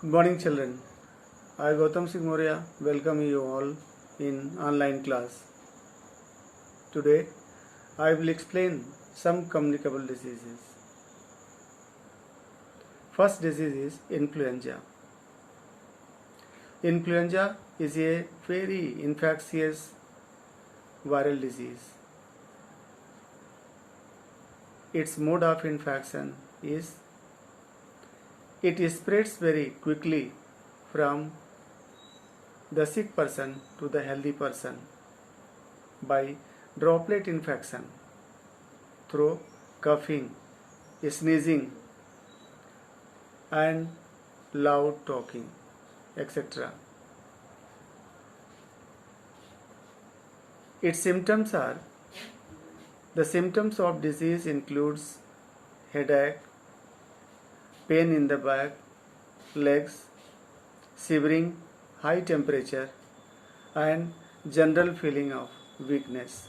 Good morning, children. I, Gautam Singh Moria, welcome you all in online class. Today, I will explain some communicable diseases. First disease is influenza. Influenza is a very infectious viral disease. Its mode of infection is it spreads very quickly from the sick person to the healthy person by droplet infection through coughing, sneezing, and loud talking, etc. Its symptoms are the symptoms of disease includes headache, pain in the back, legs, shivering, high temperature, and general feeling of weakness.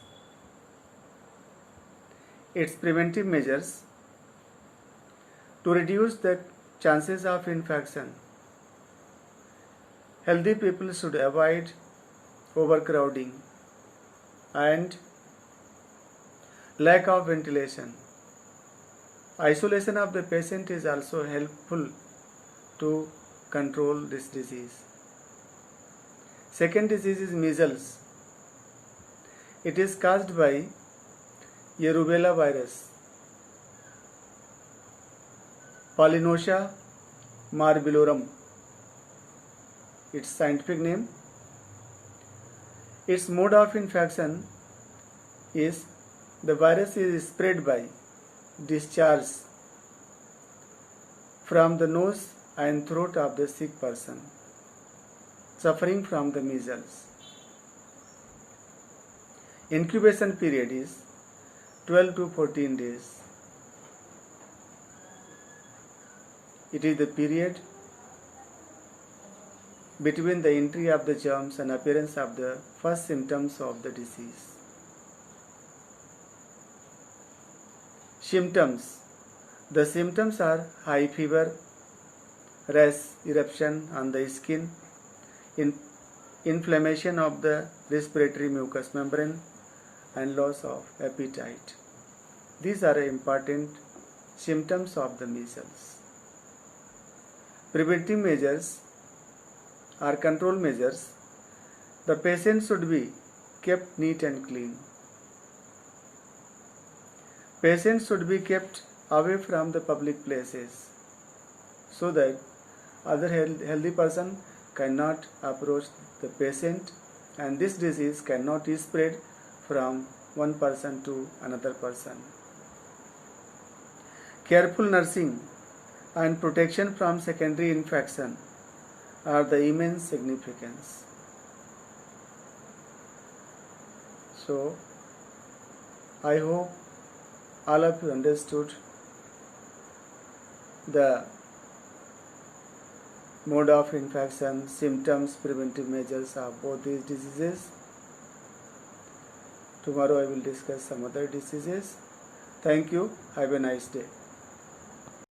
Its preventive measures to reduce the chances of infection. Healthy people should avoid overcrowding and lack of ventilation. Isolation of the patient is also helpful to control this disease. Second disease is measles. It is caused by a rubella virus, Polynosia marbillorum, its scientific name. Its mode of infection is the virus is spread by discharge from the nose and throat of the sick person suffering from the measles. Incubation period is 12 to 14 days. It is the period between the entry of the germs and appearance of the first symptoms of the disease. Symptoms. The symptoms are high fever, rash, eruption on the skin, inflammation of the respiratory mucous membrane, and loss of appetite. These are important symptoms of the measles. Preventive measures or control measures. The patient should be kept neat and clean. Patients should be kept away from the public places so that other healthy person cannot approach the patient and this disease cannot spread from one person to another person. Careful nursing and protection from secondary infection are the immense significance. So, I hope all of you understood the mode of infection, symptoms, preventive measures of both these diseases. Tomorrow I will discuss some other diseases. Thank you. Have a nice day.